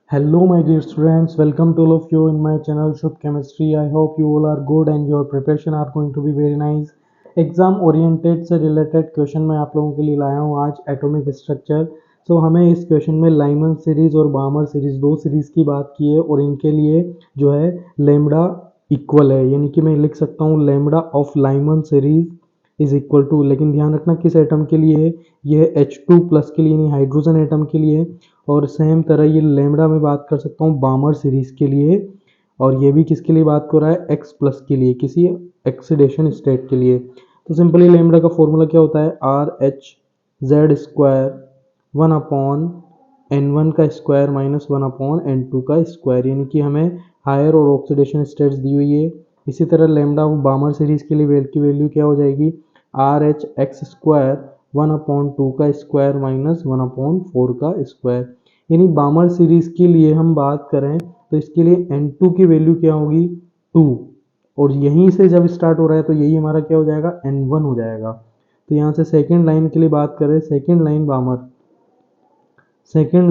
Hello, my dear students. Welcome to all of you in my channel Shubh Chemistry. I hope you all are good and your preparation are going to be very nice. Exam oriented से related question मैं आप लोगों के लिए लाया हूँ आज atomic structure. हमें इस क्वेश्चन में लाइमन सीरीज और बामर सीरीज दो सीरीज की बात की है और इनके लिए जो है लेमडा इक्वल है, यानी कि मैं लिख सकता हूँ lambda of Lyman series is equal to, लेकिन ध्यान रखना किस एटम के लिए है, यह H2+ के लिए यानी हाइड्रोजन एटम के लिए। और सेम तरह ये लेमडा में बात कर सकता हूँ बामर सीरीज के लिए, और ये भी किसके लिए बात कर रहा है, X+ के लिए, किसी ऑक्सीडेशन स्टेट के लिए। तो सिंपली लेमडा का फॉर्मूला क्या होता है, RH(Z²) 1/N1 का स्क्वायर माइनस 1/N2 का स्क्वायर, यानी कि हमें हायर और ऑक्सीडेशन स्टेट्स दी हुई है। इसी तरह लेमडा बामर सीरीज के लिए की वैल्यू क्या हो जाएगी, RH(X²) 1/2 का स्क्वायर माइनस 1/4 का स्क्वायर। यानी बामर सीरीज के लिए हम बात करें तो इसके लिए N2 की वैल्यू क्या होगी, 2, और यहीं से जब स्टार्ट हो रहा है तो यही हमारा क्या हो जाएगा, N1 हो जाएगा। तो यहाँ से सेकेंड लाइन के लिए बात करें, सेकेंड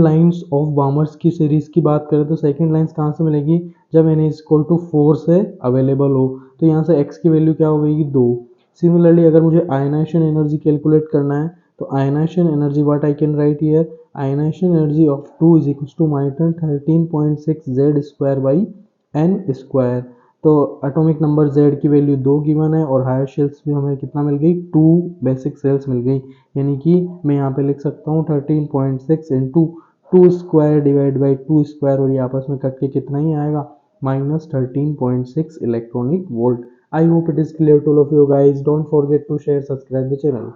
लाइन्स ऑफ बामर्स की सीरीज की बात करें तो सेकेंड लाइन्स कहाँ से मिलेगी, जब n=4 से अवेलेबल हो। तो यहाँ से x की वैल्यू क्या हो गई, 2। सिमिलरली अगर मुझे आयनाइजेशन एनर्जी कैलकुलेट करना है तो ionization energy what I can write here, ionization energy of 2 is equal to minus 13.6 Z² n²। तो एटॉमिक नंबर Z की वैल्यू 2 गिवन है और हायर शेल्स में हमें कितना मिल गई, 2 बेसिक सेल्स मिल गई। यानी कि मैं यहाँ पे लिख सकता हूँ 13.6 इंटू 2² डिवाइड बाई 2² और ये आपस में कट के कितना ही आएगा, -13.6 electronic volt. I hope it is clear to all of you guys. Don't forget to share subscribe the channel.